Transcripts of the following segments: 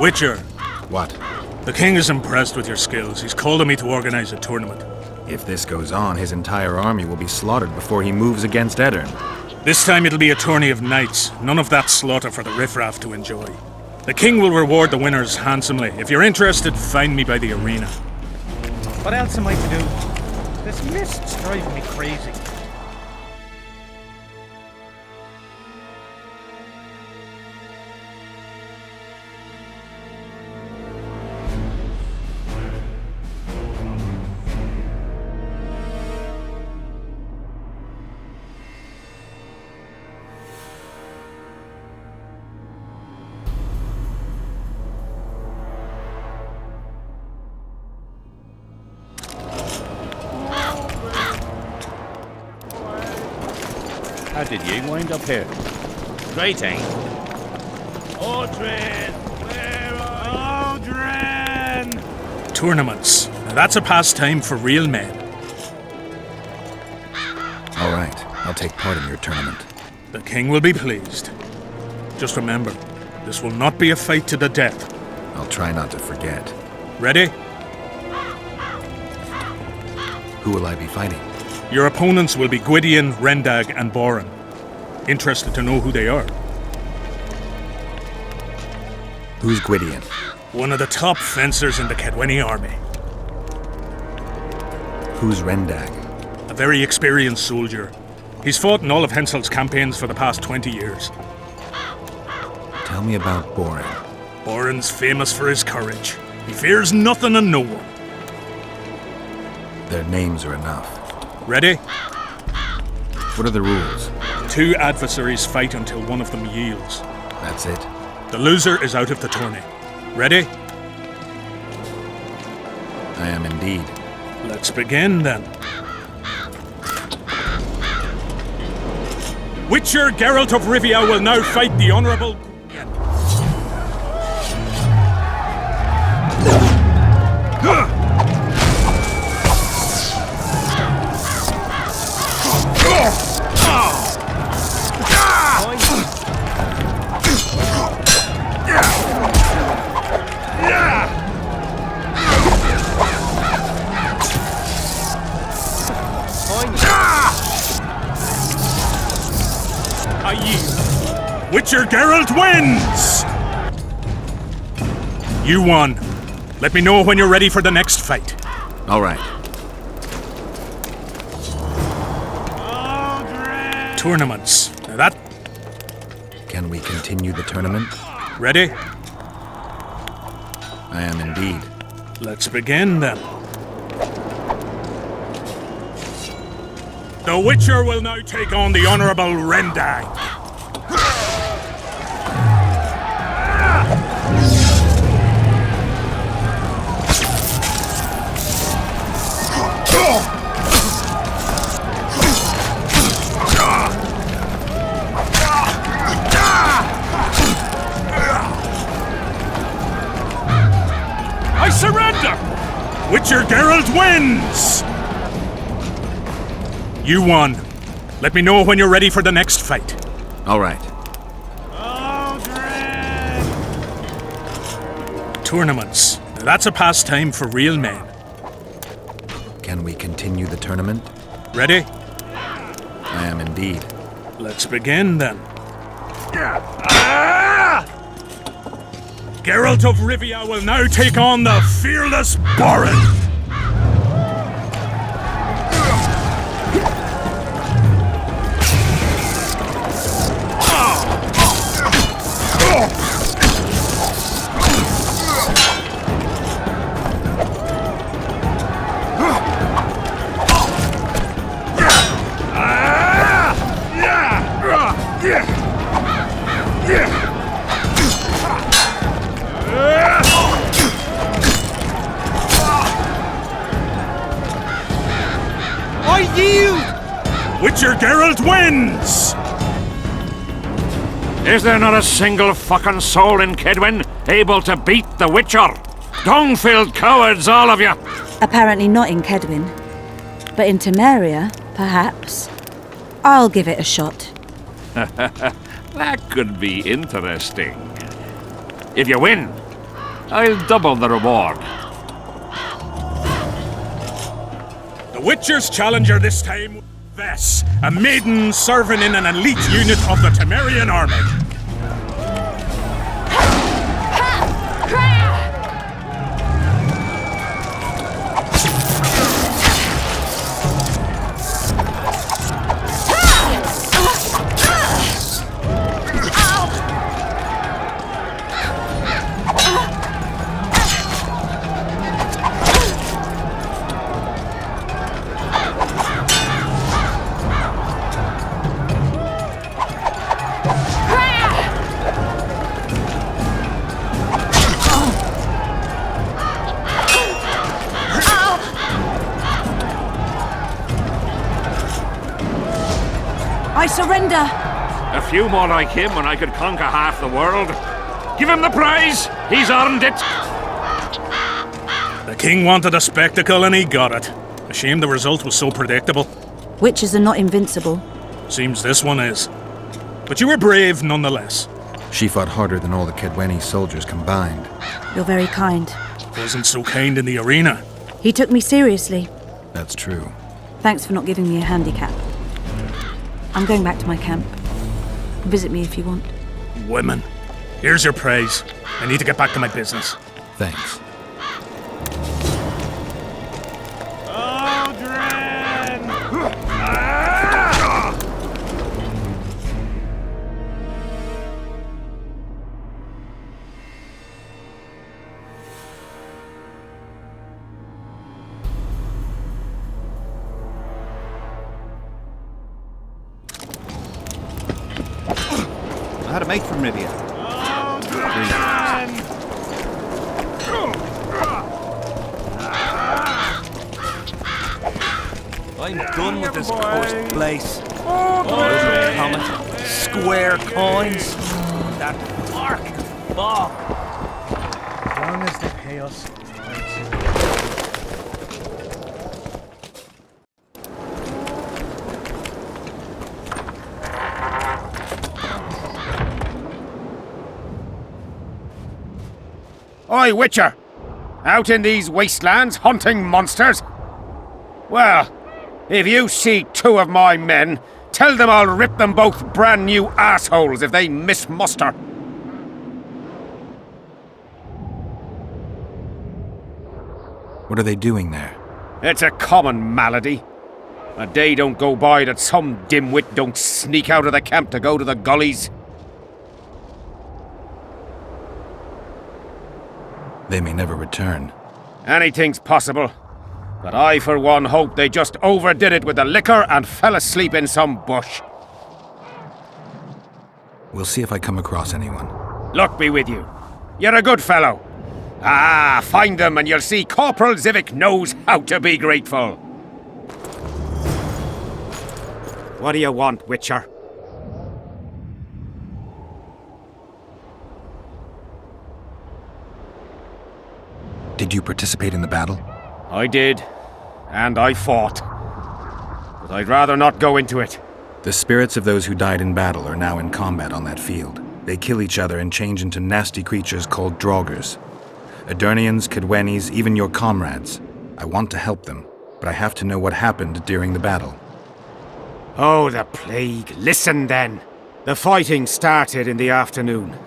Witcher, What? the king is impressed with your skills. He's called on me to organize a tournament. If this goes on, his entire army will be slaughtered before he moves against Edirn. This time it'll be a tourney of knights. None of that slaughter for the riffraff to enjoy. The king will reward the winners handsomely. If you're interested, find me by the arena. What else am I to do? This mist's driving me crazy. How did you wind up here? Great, eh? Aldrin! Where are Aldrin? Tournaments. Now that's a pastime for real men. All right, I'll take part in your tournament. The king will be pleased. Just remember, this will not be a fight to the death. I'll try not to forget. Ready? Who will I be fighting? Your opponents will be Gwydion, Rendag, and Boran. Interested to know who they are? Who's Gwydion? One of the top fencers in the Kedweni army. Who's Rendag? A very experienced soldier. He's fought in all of Henselt's campaigns for the past 20 years. Tell me about Boran. Boran's famous for his courage. He fears nothing and no one. Their names are enough. Ready? What are the rules? 2 adversaries fight until one of them yields. That's it? The loser is out of the tourney. Ready? I am indeed. Let's begin then. Witcher Geralt of Rivia will now fight the Honourable... Witcher Geralt wins! You won. Let me know when you're ready for the next fight. All right. Aldrin! Tournaments. Now that... Can we continue the tournament? Ready? I am indeed. Let's begin then. The Witcher will now take on the Honourable Rendag. I surrender! Witcher Geralt wins! You won. Let me know when you're ready for the next fight. All right. Aldrin! Tournaments. Now that's a pastime for real men. Can we continue the tournament? Ready? I am indeed. Let's begin then. Geralt of Rivia will now take on the fearless Boran. I yield! Witcher Geralt wins! Is there not a single fucking soul in Kedwen able to beat the Witcher? Dung-filled cowards, all of you! Apparently not in Kedwen. But in Temeria, perhaps. I'll give it a shot. That could be interesting. If you win, I'll double the reward. The Witcher's challenger this time, Vess, a maiden serving in an elite unit of the Temerian army. I surrender! A few more like him and I could conquer half the world. Give him the prize! He's earned it! The king wanted a spectacle and he got it. A shame the result was so predictable. Witches are not invincible. Seems this one is. But you were brave nonetheless. She fought harder than all the Kedweni soldiers combined. You're very kind. Wasn't so kind in the arena. He took me seriously. That's true. Thanks for not giving me a handicap. I'm going back to my camp. Visit me if you want. Women. Here's your praise. I need to get back to my business. Thanks. I had a mate from Rivia. I'm done with this cursed place. Comet, square coins, that arc, bog. As long as they pay us. Oi, Witcher! Out in these wastelands hunting monsters? Well, if you see two of my men, tell them I'll rip them both brand new assholes if they miss muster. What are they doing there? It's a common malady. A day don't go by that some dimwit don't sneak out of the camp to go to the gullies. They may never return. Anything's possible. But I, for one, hope they just overdid it with the liquor and fell asleep in some bush. We'll see if I come across anyone. Luck be with you. You're a good fellow. Ah, find them and you'll see Corporal Zivik knows how to be grateful. What do you want, Witcher? Did you participate in the battle? I did. And I fought. But I'd rather not go into it. The spirits of those who died in battle are now in combat on that field. They kill each other and change into nasty creatures called Draugrs. Adernians, Kedwenis, even your comrades. I want to help them, but I have to know what happened during the battle. Oh, the plague. Listen then. The fighting started in the afternoon.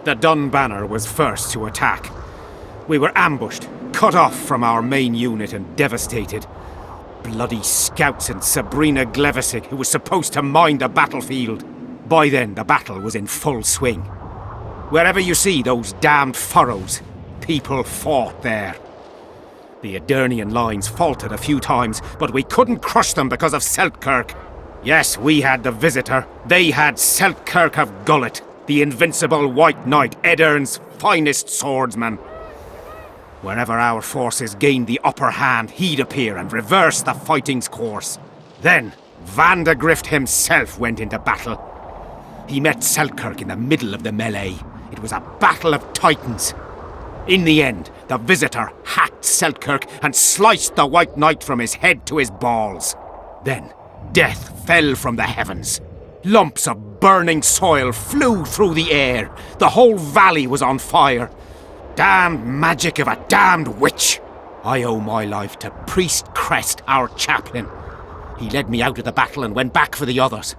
The Dun Banner was first to attack. We were ambushed, cut off from our main unit and devastated. Bloody scouts and Sabrina Glevisic, who was supposed to mind the battlefield. By then, the battle was in full swing. Wherever you see those damned furrows, people fought there. The Adernian lines faltered a few times, but we couldn't crush them because of Seltkirk. Yes, we had the Visitor. They had Seltkirk of Gullet, the invincible White Knight, Edern's finest swordsman. Wherever our forces gained the upper hand, he'd appear and reverse the fighting's course. Then, Vandegrift himself went into battle. He met Seltkirk in the middle of the melee. It was a battle of titans. In the end, the Visitor hacked Seltkirk and sliced the White Knight from his head to his balls. Then, death fell from the heavens. Lumps of burning soil flew through the air. The whole valley was on fire. damned magic of a damned witch. I owe my life to Priest Crest, our chaplain. He led me out of the battle and went back for the others.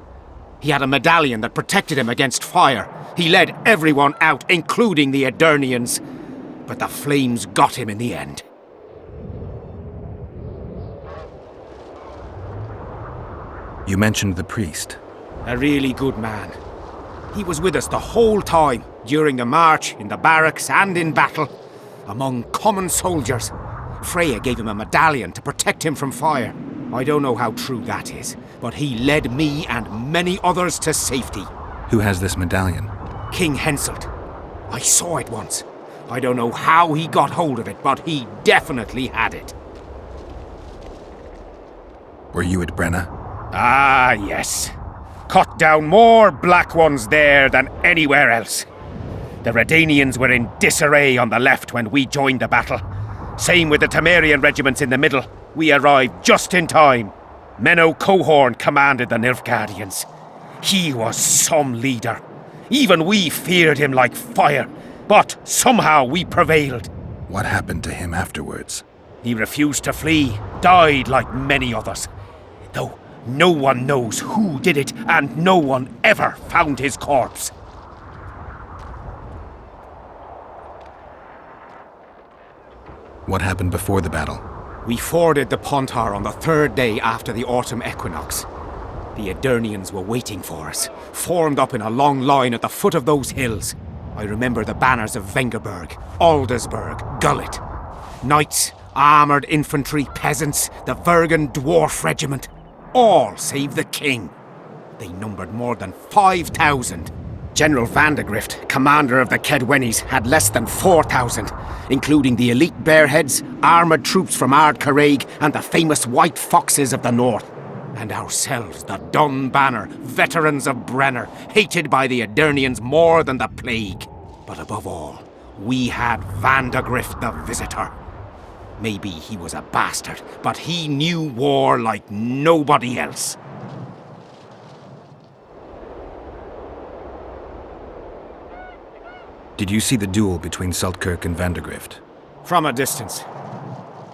He had a medallion that protected him against fire. He led everyone out, including the Aedirnians. But the flames got him in the end. You mentioned the priest. A really good man. He was with us the whole time, during the march, in the barracks and in battle, among common soldiers. Freya gave him a medallion to protect him from fire. I don't know how true that is, but he led me and many others to safety. Who has this medallion? King Henselt. I saw it once. I don't know how he got hold of it, but he definitely had it. Were you at Brenna? Ah, yes. Cut down more black ones there than anywhere else. The Redanians were in disarray on the left when we joined the battle. Same with the Temerian regiments in the middle. We arrived just in time. Menno Cohorn commanded the Nilfgaardians. He was some leader. Even we feared him like fire, but somehow we prevailed. What happened to him afterwards? He refused to flee, died like many others. Though no one knows who did it, and no one ever found his corpse. What happened before the battle? We forded the Pontar on the third day after the autumn equinox. The Aedirnians were waiting for us, formed up in a long line at the foot of those hills. I remember the banners of Vengerberg, Aldersburg, Gullet. Knights, armoured infantry, peasants, the Vergen Dwarf Regiment. All save the king. They numbered more than 5,000. General Vandegrift, commander of the Kedwennies, had less than 4,000, including the elite Bearheads, armoured troops from Ard Caraig, and the famous White Foxes of the north. And ourselves, the Dun Banner, veterans of Brenner, hated by the Aedirnians more than the plague. But above all, we had Vandegrift the Visitor. Maybe he was a bastard, but he knew war like nobody else. Did you see the duel between Seltkirk and Vandegrift? From a distance.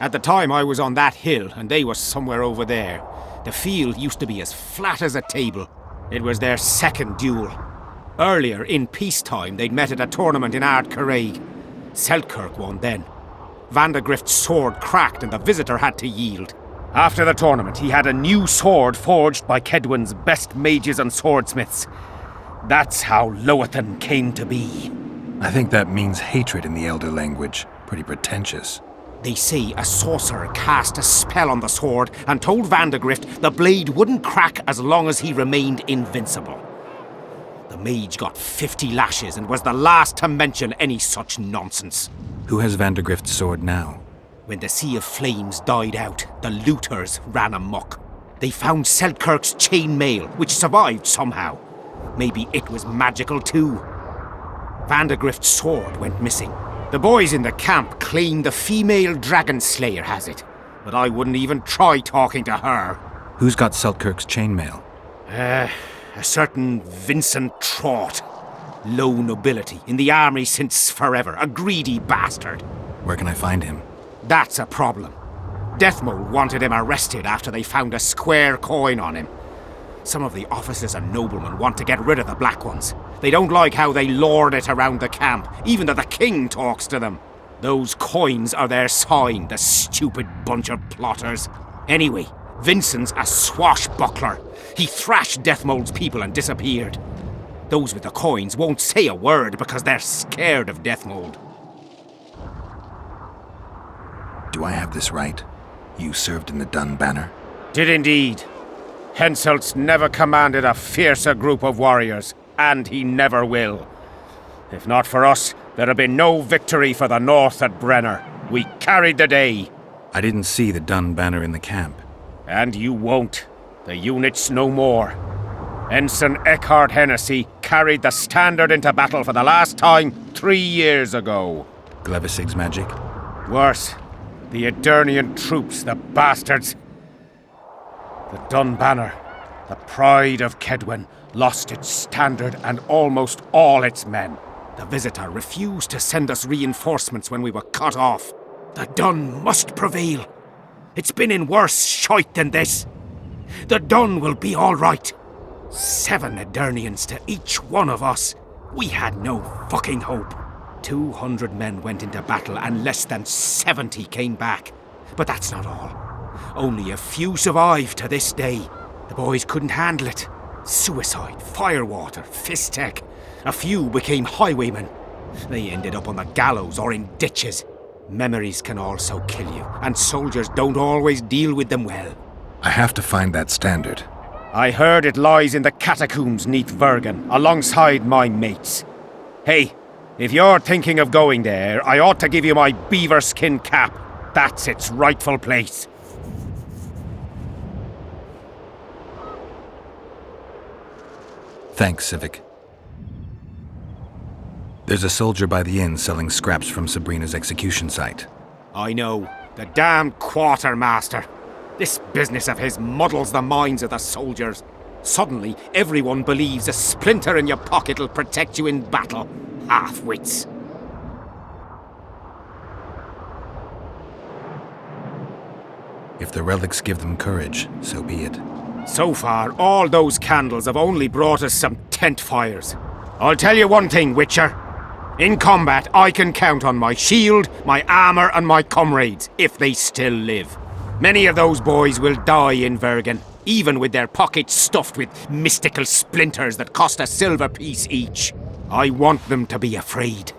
At the time I was on that hill, and they were somewhere over there. The field used to be as flat as a table. It was their second duel. Earlier, in peacetime, they'd met at a tournament in Ard Caraig. Seltkirk won then. Vandegrift's sword cracked and the Visitor had to yield. After the tournament, he had a new sword forged by Kedwen's best mages and swordsmiths. That's how Loathan came to be. I think that means hatred in the Elder language. Pretty pretentious. They say a sorcerer cast a spell on the sword and told Vandegrift the blade wouldn't crack as long as he remained invincible. The mage got 50 lashes and was the last to mention any such nonsense. Who has Vandegrift's sword now? When the Sea of Flames died out, the looters ran amok. They found Seltkirk's chainmail, which survived somehow. Maybe it was magical too. Vandegrift's sword went missing. The boys in the camp claim the female dragon slayer has it, but I wouldn't even try talking to her. Who's got Seltkirk's chainmail? A certain Vincent Trott. Low nobility, in the army since forever, a greedy bastard. Where can I find him? That's a problem. Deathmold wanted him arrested after they found a square coin on him. Some of the officers and noblemen want to get rid of the black ones. They don't like how they lord it around the camp, even though the king talks to them. Those coins are their sign, the stupid bunch of plotters. Anyway, Vincent's a swashbuckler. He thrashed Deathmold's people and disappeared. Those with the coins won't say a word because they're scared of Deathmold. Do I have this right? You served in the Dun Banner? Did indeed. Henselt's never commanded a fiercer group of warriors, and he never will. If not for us, there'd have been no victory for the North at Brenner. We carried the day. I didn't see the Dun Banner in the camp. And you won't. The unit's no more. Ensign Eckhard Hennessy carried the standard into battle for the last time 3 years ago. Glevisig's magic? Worse. The Aedirnian troops, the bastards. The Dun Banner, the pride of Kedwen, lost its standard and almost all its men. The visitor refused to send us reinforcements when we were cut off. The Dun must prevail. It's been in worse shite than this. The Dun will be all right. 7 Edirnians to each one of us. We had no fucking hope. 200 men went into battle and less than 70 came back. But that's not all. Only a few survived to this day. The boys couldn't handle it. Suicide, firewater, fist tech. A few became highwaymen. They ended up on the gallows or in ditches. Memories can also kill you, and soldiers don't always deal with them well. I have to find that standard. I heard it lies in the catacombs neath Vergen, alongside my mates. Hey, if you're thinking of going there, I ought to give you my beaver skin cap. That's its rightful place. Thanks, Civic. There's a soldier by the inn selling scraps from Sabrina's execution site. I know. The damned quartermaster. This business of his muddles the minds of the soldiers. Suddenly, everyone believes a splinter in your pocket'll protect you in battle. Half-wits. If the relics give them courage, so be it. So far, all those candles have only brought us some tent fires. I'll tell you one thing, Witcher. In combat, I can count on my shield, my armor, and my comrades, if they still live. Many of those boys will die in Vergen, even with their pockets stuffed with mystical splinters that cost a silver piece each. I want them to be afraid.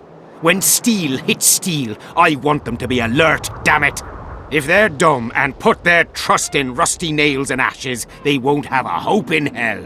When steel hits steel, I want them to be alert, damn it! If they're dumb and put their trust in rusty nails and ashes, they won't have a hope in hell.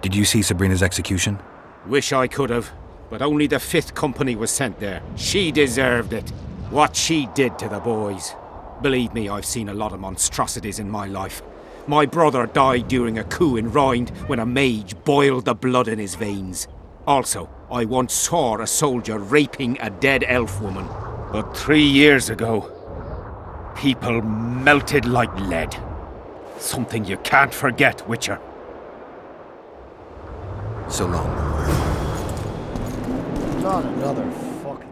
Did you see Sabrina's execution? Wish I could have, but only the 5th Company was sent there. She deserved it. What she did to the boys. Believe me, I've seen a lot of monstrosities in my life. My brother died during a coup in Rind when a mage boiled the blood in his veins. Also, I once saw a soldier raping a dead elf woman. But 3 years ago, people melted like lead. Something you can't forget, Witcher. So long. Not another fucking...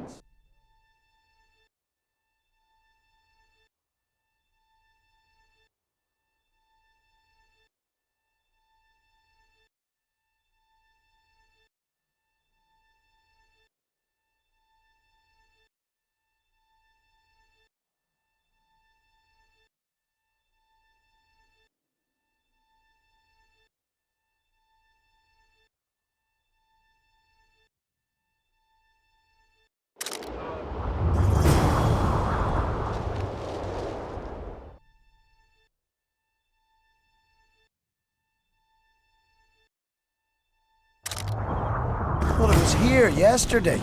Well, it was here yesterday.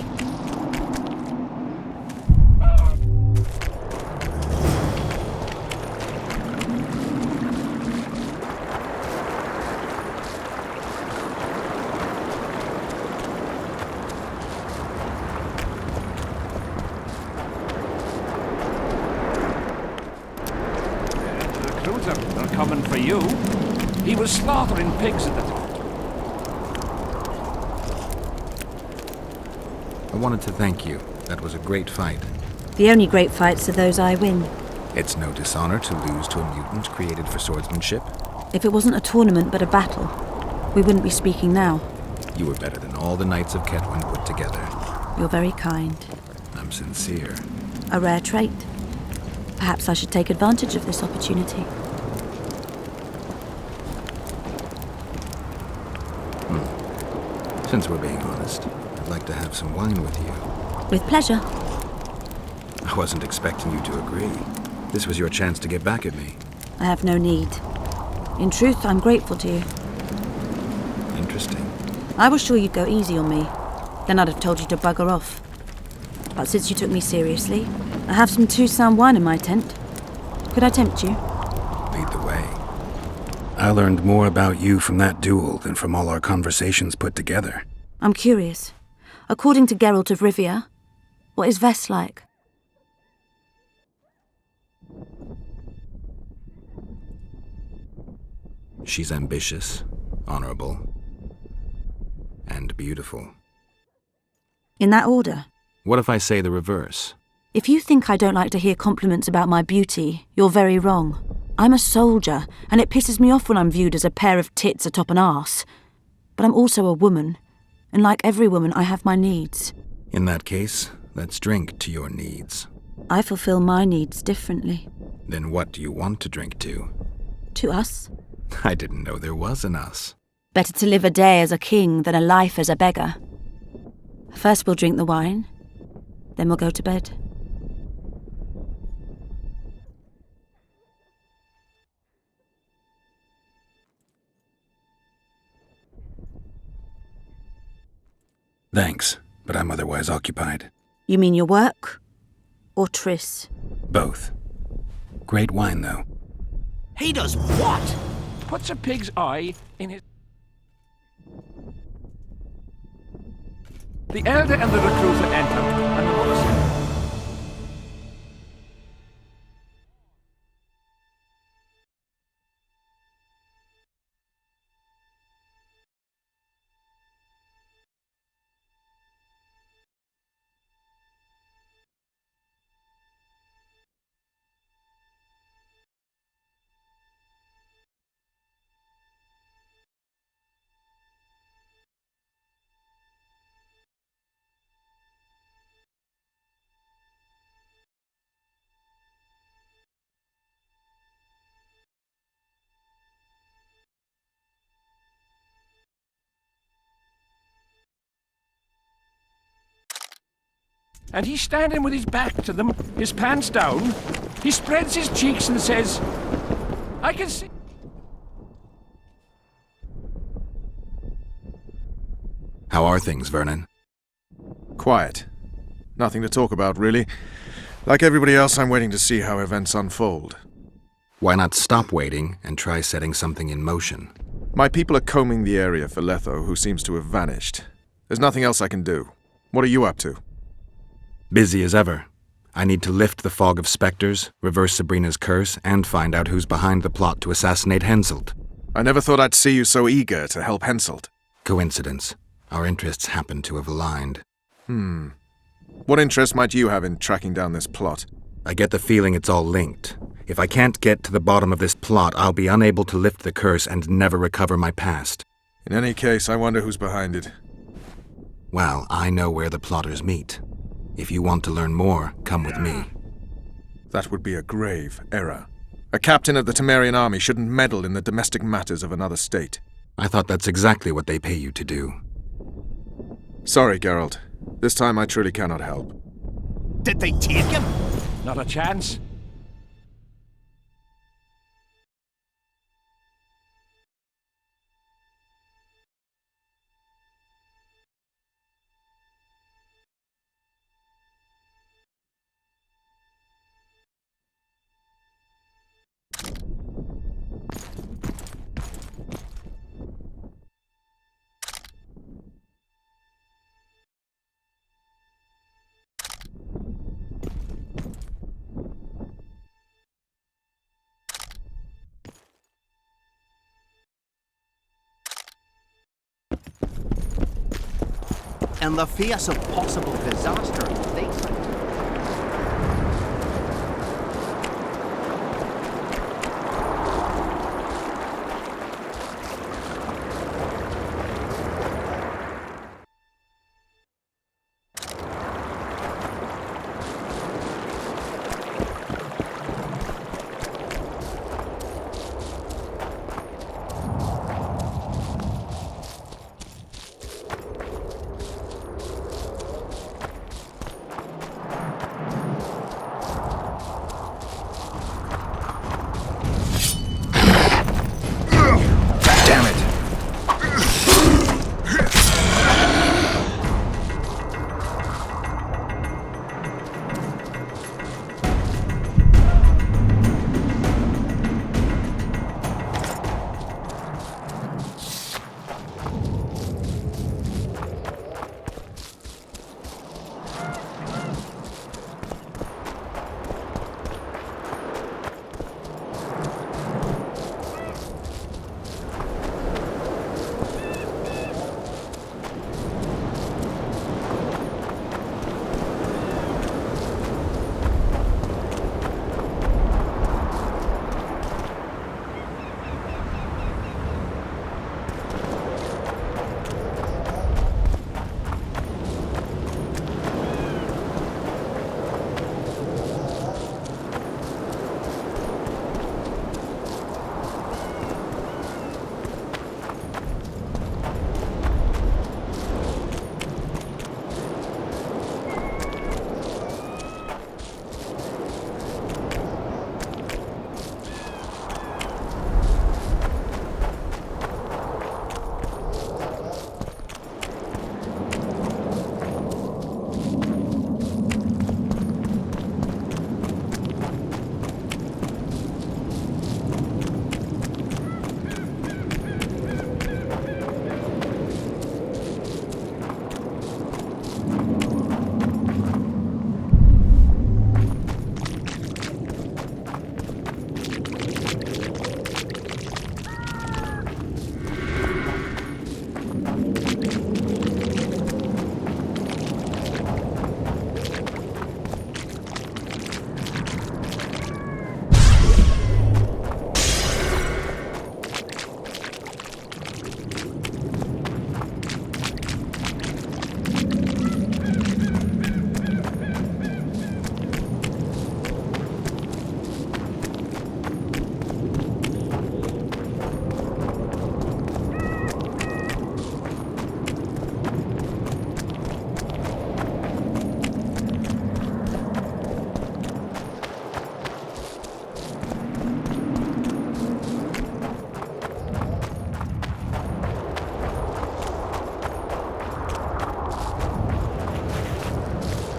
The recruiter, they're coming for you. He was slaughtering pigs at the top. I wanted to thank you. That was a great fight. The only great fights are those I win. It's no dishonor to lose to a mutant created for swordsmanship. If it wasn't a tournament but a battle, we wouldn't be speaking now. You were better than all the knights of Ketwin put together. You're very kind. I'm sincere. A rare trait. Perhaps I should take advantage of this opportunity. Since we're being honest, I'd like to have some wine with you. With pleasure. I wasn't expecting you to agree. This was your chance to get back at me. I have no need. In truth, I'm grateful to you. Interesting. I was sure you'd go easy on me. Then I'd have told you to bugger off. But since you took me seriously, I have some Toussaint wine in my tent. Could I tempt you? Lead the way. I learned more about you from that duel than from all our conversations put together. I'm curious. According to Geralt of Rivia, what is Vess like? She's ambitious, honorable, and beautiful. In that order? What if I say the reverse? If you think I don't like to hear compliments about my beauty, you're very wrong. I'm a soldier, and it pisses me off when I'm viewed as a pair of tits atop an arse. But I'm also a woman, and like every woman, I have my needs. In that case, let's drink to your needs. I fulfill my needs differently. Then what do you want to drink to? To us? I didn't know there was an us. Better to live a day as a king than a life as a beggar. First we'll drink the wine, then we'll go to bed. Thanks, but I'm otherwise occupied. You mean your work? Or Triss? Both. Great wine, though. He does what? Puts a pig's eye in his... The elder and the recruiter enter, and the mother said, and he's standing with his back to them, his pants down. He spreads his cheeks and says, I can see... How are things, Vernon? Quiet. Nothing to talk about, really. Like everybody else, I'm waiting to see how events unfold. Why not stop waiting and try setting something in motion? My people are combing the area for Letho, who seems to have vanished. There's nothing else I can do. What are you up to? Busy as ever. I need to lift the fog of specters, reverse Sabrina's curse, and find out who's behind the plot to assassinate Henselt. I never thought I'd see you so eager to help Henselt. Coincidence. Our interests happen to have aligned. What interest might you have in tracking down this plot? I get the feeling it's all linked. If I can't get to the bottom of this plot, I'll be unable to lift the curse and never recover my past. In any case, I wonder who's behind it. Well, I know where the plotters meet. If you want to learn more, come with me. That would be a grave error. A captain of the Temerian army shouldn't meddle in the domestic matters of another state. I thought that's exactly what they pay you to do. Sorry, Geralt. This time I truly cannot help. Did they take him? Not a chance. In the face of possible disaster, they say.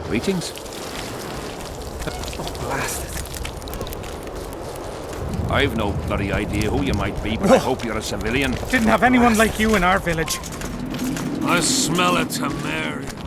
Greetings. Oh, blast it. I've no bloody idea who you might be, but I hope you're a civilian. Didn't have anyone like you in our village. I smell a Temerian.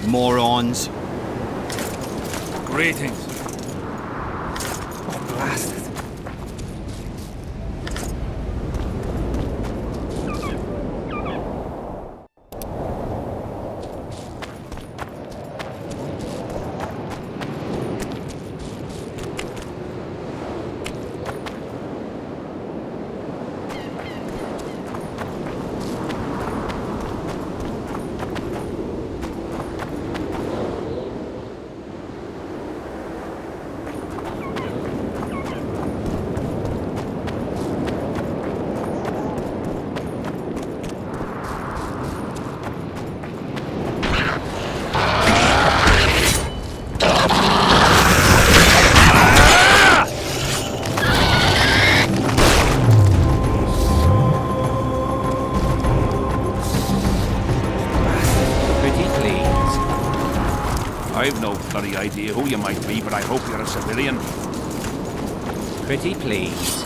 Morons. Greetings. Oh, blast it. I've no bloody idea who you might be, but I hope you're a civilian. Pretty please.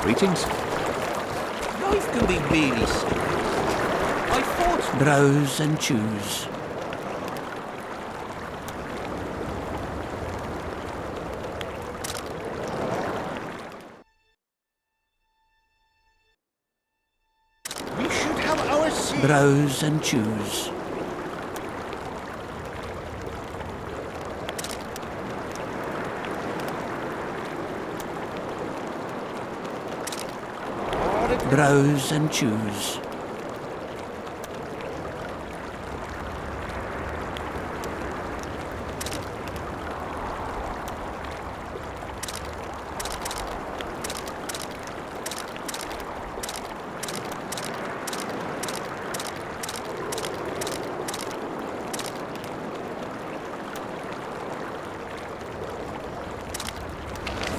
Greetings. Life can be really serious. I thought browse and choose. We should have our say. Browse and choose. Browse and choose.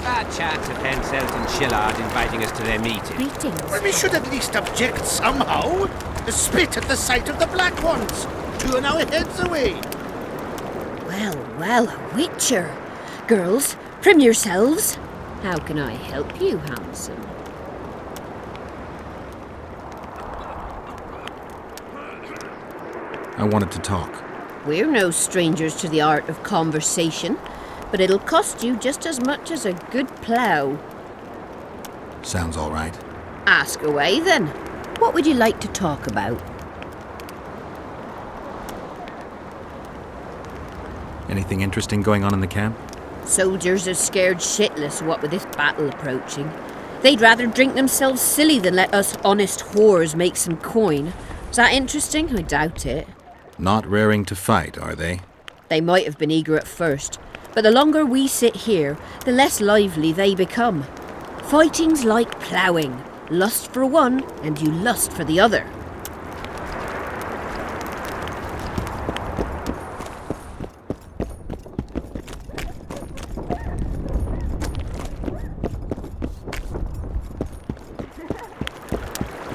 Bad chance of Henselt and Shillard inviting us to their meeting. Well, we should at least object somehow. Spit at the sight of the black ones. Turn our heads away. Well, a witcher. Girls, prim yourselves. How can I help you, handsome? I wanted to talk. We're no strangers to the art of conversation, but it'll cost you just as much as a good plough. Sounds all right. Ask away, then. What would you like to talk about? Anything interesting going on in the camp? Soldiers are scared shitless, what with this battle approaching. They'd rather drink themselves silly than let us honest whores make some coin. Is that interesting? I doubt it. Not raring to fight, are they? They might have been eager at first, but the longer we sit here, the less lively they become. Fighting's like ploughing. Lust for one, and you lust for the other.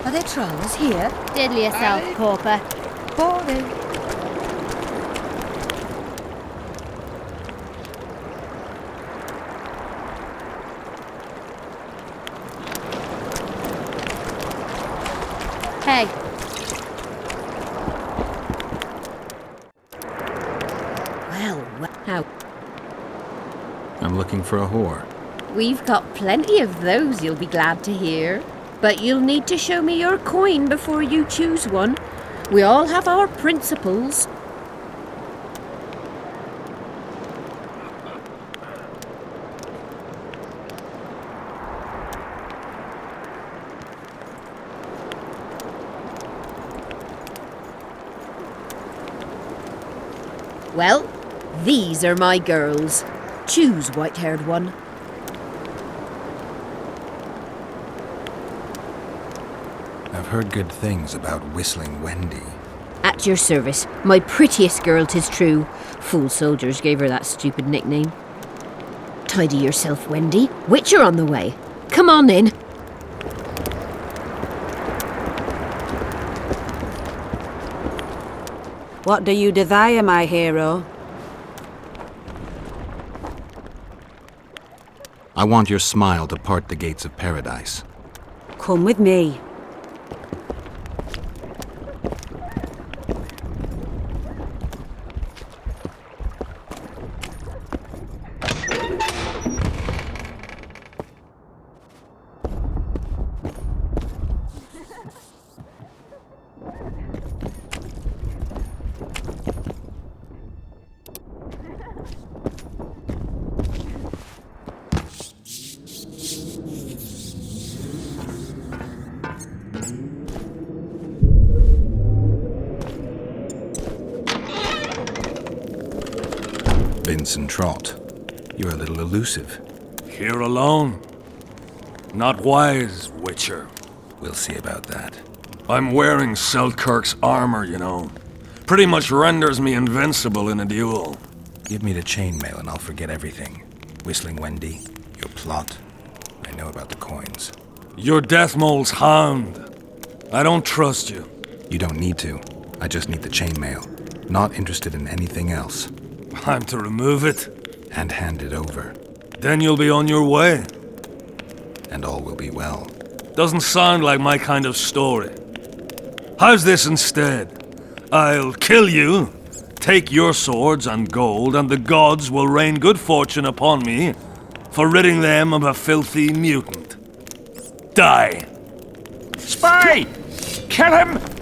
Are there trolls here? Diddle yourself, pauper. Boring. Hey. Well, how? I'm looking for a whore. We've got plenty of those, you'll be glad to hear. But you'll need to show me your coin before you choose one. We all have our principles. Well, these are my girls. Choose, white-haired one. I've heard good things about Whistling Wendy. At your service, my prettiest girl, 'tis true. Fool soldiers gave her that stupid nickname. Tidy yourself, Wendy. Witcher on the way. Come on in. What do you desire, my hero? I want your smile to part the gates of paradise. Come with me. Vincent Trott, you're a little elusive. Here alone. Not wise, Witcher. We'll see about that. I'm wearing Selkirk's armor, you know. Pretty much renders me invincible in a duel. Give me the chainmail and I'll forget everything. Whistling Wendy, your plot. I know about the coins. You're Deathmole's hound. I don't trust you. You don't need to. I just need the chainmail. Not interested in anything else. I'm to remove it? And hand it over. Then you'll be on your way. and all will be well. Doesn't sound like my kind of story. How's this instead? I'll kill you, take your swords and gold, and the gods will rain good fortune upon me for ridding them of a filthy mutant. Die. Spy! Kill him!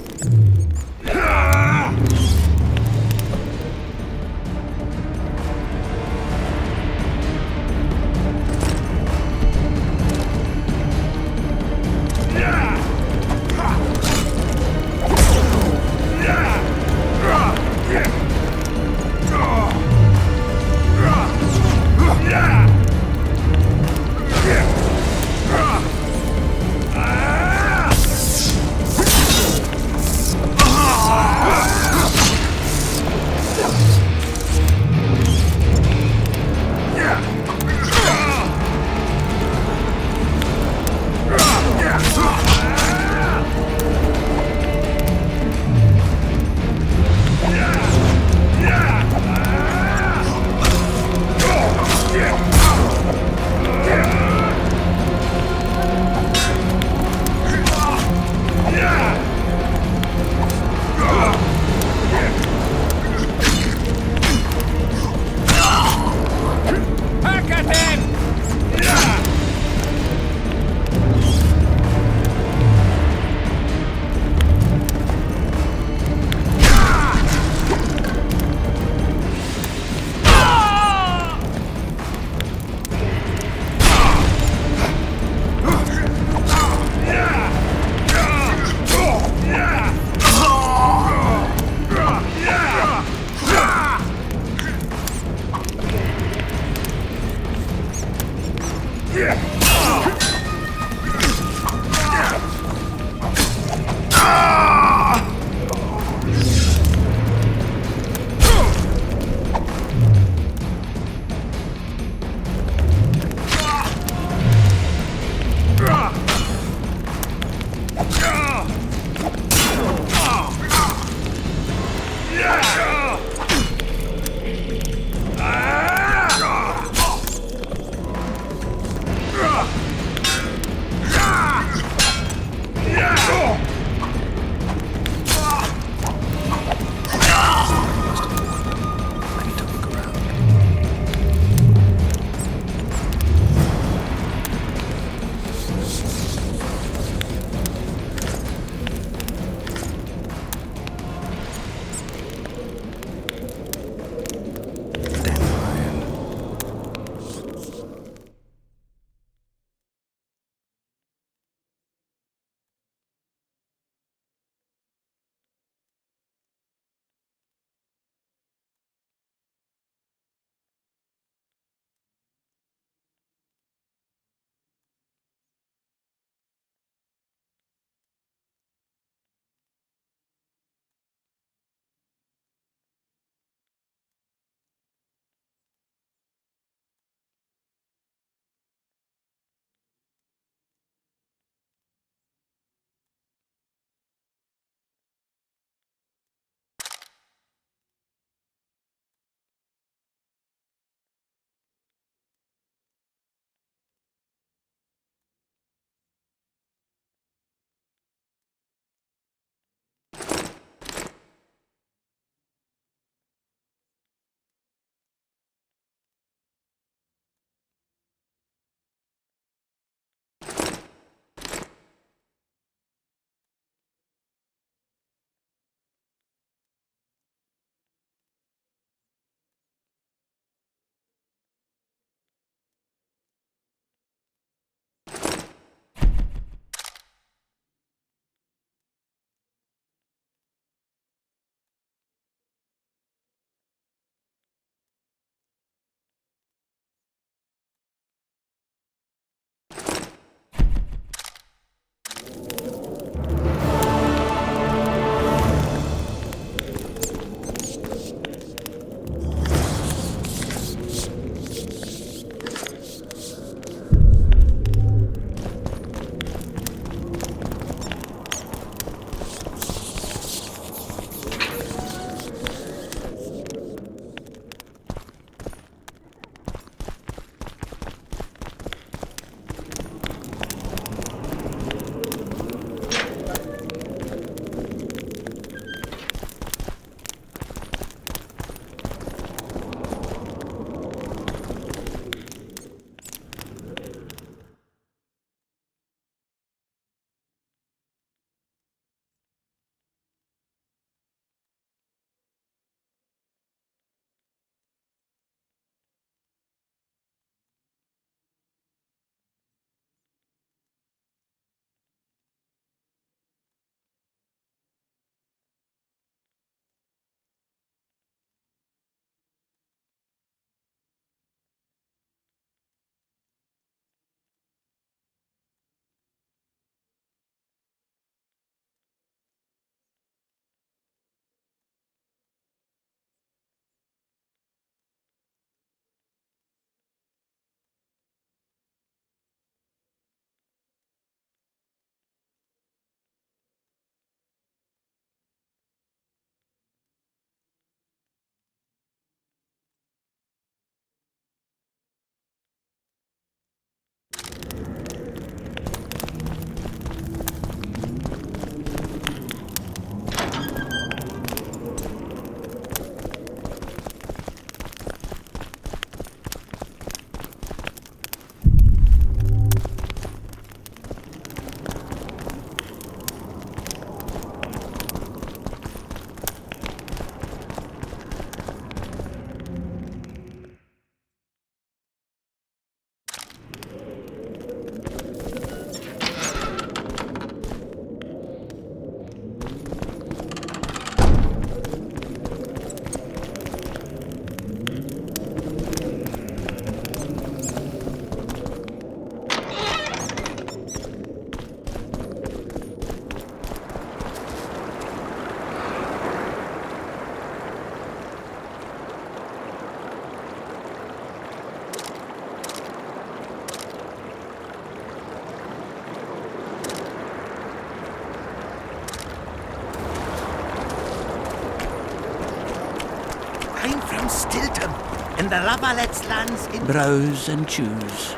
and the Lavalette lands in... Browse and choose.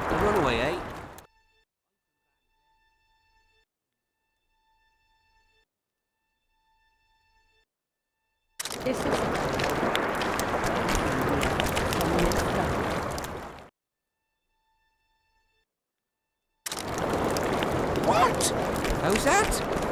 A runaway, eh? What? How's that?